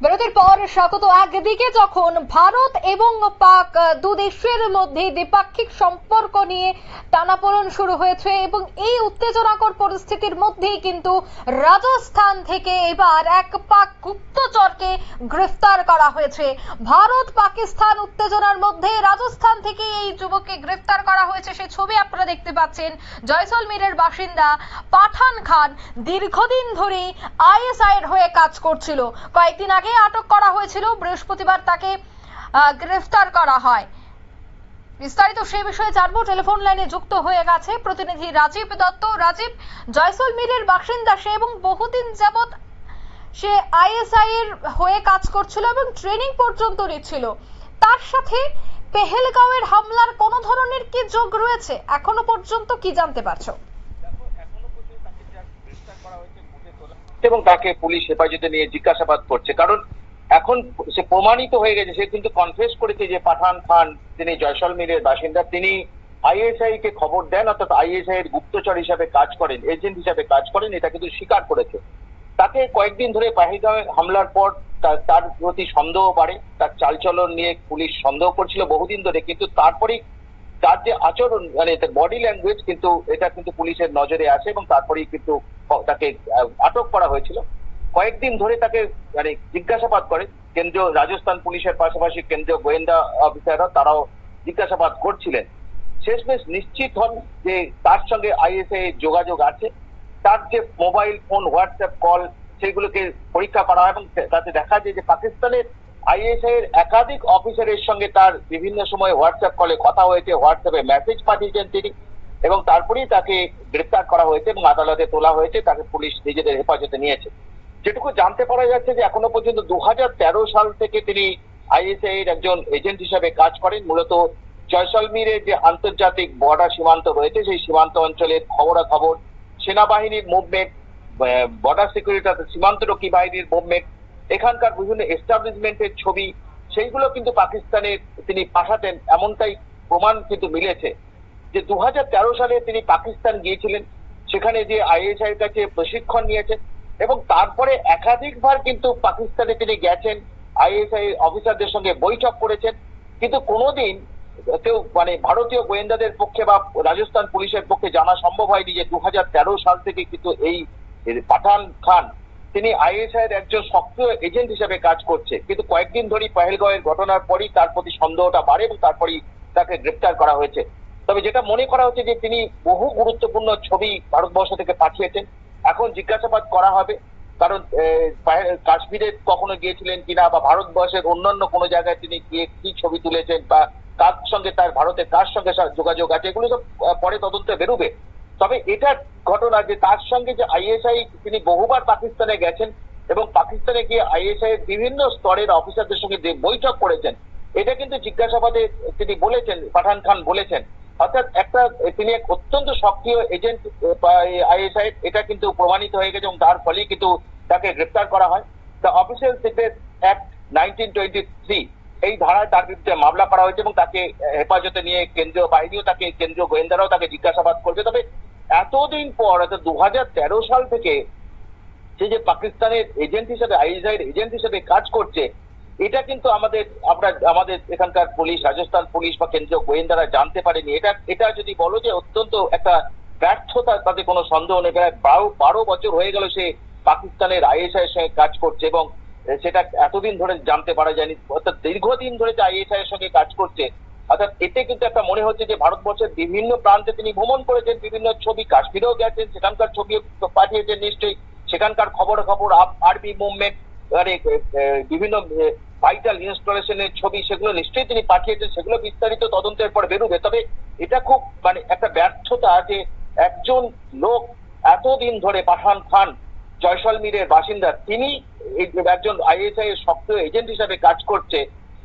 বিরতির পর স্বাগত। একদিকে যখন ভারত এবং পাক দু দেশের মধ্যে দ্বিপাক্ষিক সম্পর্ক নিয়ে টানাপোড়েন শুরু হয়েছে এবং এই উত্তেজনাকর পরিস্থিতির মধ্যেই কিন্তু রাজস্থান থেকে এবার এক পাক গুপ্তচরকে গ্রেফতার করা হয়েছে। ভারত পাকিস্তান উত্তেজনার মধ্যে রাজস্থান থেকে এই যুবককে গ্রেফতার করা হয়েছে। সেই ছবি আপনারা দেখতে পাচ্ছেন। জয়সলমীরের বাসিন্দা পাঠান খান দীর্ঘদিন ধরে আইএসআই এর হয়ে কাজ করছিল। কয়েকদিন আগে আটক করা হয়েছিল, বৃহস্পতিবার তাকে গ্রেফতার করা হয়। বিস্তারিত সেই বিষয়ে জানবো। টেলিফোন লাইনে যুক্ত হয়ে গেছে প্রতিনিধি রাজীব দত্ত। রাজীব, জয়সলমীরের বাসিন্দা সে এবং বহুদিন যাবত সে আইএসআই এর হয়ে কাজ করছিল এবং ট্রেনিং পর্যন্ত নিচ্ছিল। তার সাথে পেহেলগাঁওয়ের হামলার কোন ধরনের কি যোগ রয়েছে এখনো পর্যন্ত কি জানতে পারছো? এবং তাকে পুলিশ হেফাজতে নিয়ে জিজ্ঞাসাবাদ করছে, কারণ এখন সে প্রমাণিত হয়ে গেছে। সে কিন্তু কনফেস করেছে যে পাঠান খান তিনি জয়সলমীরের বাসিন্দা, তিনি আইএসআই কে খবর দেন, অর্থাৎ আইএসআই এর গুপ্তচর হিসাবে কাজ করেন, এজেন্ট হিসাবে কাজ করেন, এটা কিন্তু স্বীকার করেছে। তাকে কয়েকদিন ধরে পেহেলগাঁওয়ে হামলার পর তার প্রতি সন্দেহ বাড়ে, তার চালচলন নিয়ে পুলিশ সন্দেহ করছিল বহুদিন ধরে, কিন্তু তারপরেই তার যে আচরণ, মানে বডি ল্যাঙ্গুয়েজ, কিন্তু এটা কিন্তু পুলিশের নজরে আসে এবং তারপরেই কিন্তু তাকে আটক করা হয়েছিল। কয়েকদিন ধরে তাকে মানে জিজ্ঞাসাবাদ করে কেন্দ্রীয় রাজস্থান পুলিশের পাশাপাশি কেন্দ্রীয় গোয়েন্দা অফিসাররা, তারাও জিজ্ঞাসাবাদ করছিলেন। শেষমেশ নিশ্চিত হন যে তার সঙ্গে আইএসআই যোগাযোগ আছে। তার যে মোবাইল ফোন, হোয়াটসঅ্যাপ কল, সেগুলোকে পরীক্ষা করা হয় এবং তাতে দেখা যায় যে পাকিস্তানের আইএসআই এর একাধিক অফিসারের সঙ্গে তার বিভিন্ন সময় হোয়াটসঅ্যাপ কলে কথা হয়েছে, হোয়াটসঅ্যাপে মেসেজ পাঠিয়েছেন তিনি, এবং তারপরেই তাকে গ্রেফতার করা হয়েছে এবং আদালতে তোলা হয়েছে। তাকে পুলিশ নিজেদের হেফাজতে নিয়েছে। যেটুকু জানতে পারা যাচ্ছে যে এখনো পর্যন্ত 2013 সাল থেকে তিনি আইএসআই এর একজন এজেন্ট হিসেবে কাজ করেন। মূলত জয়সলমীরের যে আন্তর্জাতিক বর্ডার সীমান্ত রয়েছে, সেই সীমান্ত অঞ্চলের খবরাখবর, সেনাবাহিনীর মুভমেন্ট, বর্ডার সিকিউরিটি, সীমান্তরক্ষী বাহিনীর মুভমেন্ট, এখানকার বিভিন্ন এস্টাবলিশমেন্টের ছবি, সেইগুলো কিন্তু পাকিস্তানে তিনি পাঠাতেন, এমনটাই প্রমাণ কিন্তু মিলেছে। যে 2013 সালে তিনি পাকিস্তান গিয়েছিলেন, সেখানে যে আইএসআই এর কাছে প্রশিক্ষণ নিয়েছেন এবং তারপরে একাধিকবার কিন্তু পাকিস্তানে তিনি গেছেন, আইএসআই অফিসারদের সঙ্গে বৈঠক করেছেন, কিন্তু কোনোদিন কেউ মানে ভারতীয় গোয়েন্দাদের পক্ষে বা রাজস্থান পুলিশের পক্ষে জানা সম্ভব হয়নি যে 2013 সাল থেকে কিন্তু এই পাঠান খান তিনি আইএসআই এর একজন সক্রিয় এজেন্ট হিসেবে কাজ করছে। কিন্তু কয়েকদিন ধরে পেহেলগাঁওয়ের ঘটনার পরই তার প্রতি সন্দেহটা বাড়ে এবং তারপরেই তাকে গ্রেফতার করা হয়েছে। তবে যেটা মনে করা হচ্ছে যে তিনি বহু গুরুত্বপূর্ণ ছবি ভারতবর্ষ থেকে পাঠিয়েছেন। এখন জিজ্ঞাসাবাদ করা হবে, কারণ কাশ্মীরে কখনো গিয়েছিলেন কিনা বা ভারতবর্ষের অন্যান্য কোনো জায়গায় তিনি গিয়ে কি ছবি তুলেছেন বা কার সঙ্গে তার ভারতের কার সঙ্গে যোগাযোগ আছে, এগুলো তো পরে তদন্তে বেরোবে। তবে এটা ঘটনা যে তার সঙ্গে যে আইএসআই তিনি বহুবার পাকিস্তানে গেছেন এবং পাকিস্তানে গিয়ে আইএসআই এর বিভিন্ন স্তরের অফিসারদের সঙ্গে বৈঠক করেছেন, এটা কিন্তু জিজ্ঞাসাবাদে তিনি বলেছেন, পাঠান খান বলেছেন। অর্থাৎ একটা তিনি এক অত্যন্ত সক্রিয় এজেন্ট আইএসআই, এটা কিন্তু প্রমাণিত হয়ে গেছে এবং তার ফলেই কিন্তু তাকে গ্রেফতার করা হয়। দ্য অফিসিয়াল সিক্রেট অ্যাক্ট 1923 এই ধারায় তার বিরুদ্ধে মামলা করা হয়েছে এবং তাকে হেফাজতে নিয়ে কেন্দ্রীয় বাহিনীও তাকে, কেন্দ্রীয় গোয়েন্দারাও তাকে জিজ্ঞাসাবাদ করবে। তবে এতদিন পর, অর্থাৎ 2013 সাল থেকে সে যে পাকিস্তানের এজেন্ট হিসেবে, আইএসআই এর এজেন্ট হিসেবে কাজ করছে, এটা কিন্তু আমাদের এখানকার পুলিশ, রাজস্থান পুলিশ বা কেন্দ্রীয় গোয়েন্দারা জানতে পারেনি। এটা যদি বলো যে অত্যন্ত একটা ব্যর্থতা, তাতে কোনো সন্দেহ নেই। প্রায় 12 বছর হয়ে গেল সে পাকিস্তানের আইএসআই এর সঙ্গে কাজ করছে এবং সেটা এতদিন ধরে জানতে পারা যায়নি। অর্থাৎ দীর্ঘদিন ধরে যে আইএসআই এর সঙ্গে কাজ করছে, অর্থাৎ এতে কিন্তু একটা মনে হচ্ছে যে ভারতবর্ষের বিভিন্ন প্রান্তে তিনি ভ্রমণ করেছেন, বিভিন্ন ছবি, কাশ্মীরেও গেছেন, সেখানকার ছবি পাঠিয়েছেন নিশ্চয়ই, সেখানকার খবর আর্মি মুভমেন্ট, মানে বিভিন্ন ভাইটাল ইনস্টলেশনের ছবি, সেগুলো নিশ্চয়ই তিনি পাঠিয়েছেন, সেগুলো বিস্তারিত তদন্তের পর বেরোবে। তবে এটা খুব মানে একটা ব্যর্থতা যে একজন লোক এতদিন ধরে, পাঠান খান জয়সলমীরের বাসিন্দা, তিনি একজন আইএসআই এর সক্রিয় এজেন্ট হিসাবে কাজ করছে।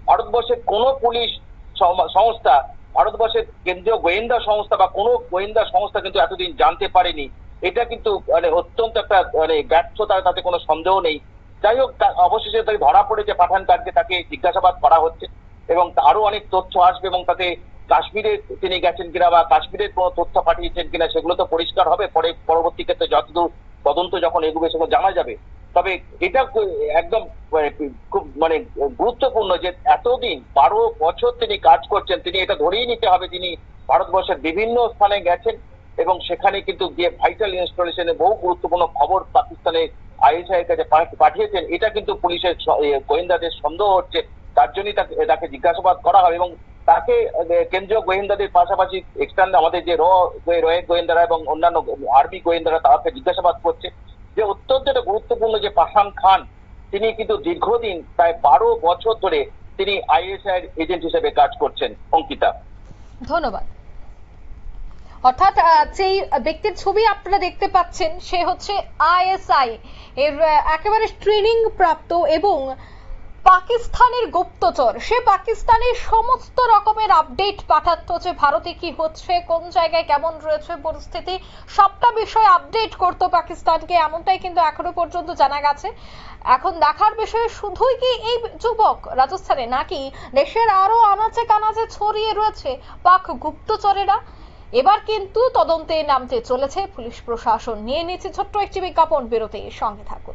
ভারতবর্ষের কোনো পুলিশ সংস্থা, ভারতবর্ষের কেন্দ্রীয় গোয়েন্দা সংস্থা বা কোনো গোয়েন্দা সংস্থা কিন্তু এতদিন জানতে পারেনি। এটা কিন্তু মানে অত্যন্ত একটা মানে ব্যর্থতা, তাতে কোনো সন্দেহ নেই। যাই হোক, অবশেষে তাকে ধরা পড়েছে পাঠান খানকে, তাকে জিজ্ঞাসাবাদ করা হচ্ছে এবং আরো অনেক তথ্য আসবে এবং তাকে কাশ্মীরে তিনি গেছেন কিনা বা কাশ্মীরের কোনো তথ্য পাঠিয়েছেন কিনা সেগুলো তো পরিষ্কার হবে পরে, পরবর্তী ক্ষেত্রে যতদূর তদন্ত যখন এগুবে সেগুলো জানা যাবে। তবে এটা একদম খুব গুরুত্বপূর্ণ যে এতদিন 12 বছর তিনি কাজ করছেন, তিনি এটা ধরেই নিতে হবে তিনি ভারতবর্ষের বিভিন্ন স্থানে গেছেন এবং সেখানে কিন্তু গিয়ে ভাইটাল ইনস্টলেশনে বহু গুরুত্বপূর্ণ খবর পাকিস্তানের আইএসআই এর কাছে পাঠিয়েছেন। এটা কিন্তু পুলিশের গোয়েন্দাদের সন্দেহ হচ্ছে, তার জন্যই তাকে জিজ্ঞাসাবাদ করা হবে এবং তাকে কেন্দ্রীয় গোয়েন্দাদের পাশাপাশি এক্সটার্নাল আমাদের যে রয়ের গোয়েন্দারা এবং অন্যান্য আর্মি গোয়েন্দারা তাকে জিজ্ঞাসাবাদ করছে। যে অত্যন্ত একটা গুরুত্বপূর্ণ যে পাঠান খান, তিনি কিন্তু দীর্ঘদিন প্রায় 12 বছর ধরে তিনি আইএসআই এর এজেন্ট হিসেবে কাজ করছেন। অঙ্কিতা, ধন্যবাদ। অর্থাৎ যেই ব্যক্তির ছবি আপনারা দেখতে পাচ্ছেন সে হচ্ছে আইএসআই এর একেবারে ট্রেনিং প্রাপ্ত এবং পাকিস্তানের গুপ্তচর। সে পাকিস্তানের সমস্ত রকমের আপডেট পাঠাতো যে ভারতে কি হচ্ছে, কোন জায়গায় কেমন রয়েছে পরিস্থিতি, সবটা বিষয় আপডেট করতো পাকিস্তানকে, এমনটাই কিন্তু এখনো পর্যন্ত জানা গেছে। এখন দেখার বিষয় শুধুই কি এই যুবক রাজস্থানে, নাকি দেশের আরো আনাচে কানাচে ছড়িয়ে রয়েছে পাক গুপ্তচরেরা। এবার কিন্তু তদন্তে নামতে চলেছে পুলিশ প্রশাসন। নিয়ে নিচ্ছে ছোট্ট একটি বিজ্ঞাপন, বিরতির সঙ্গে থাকুন।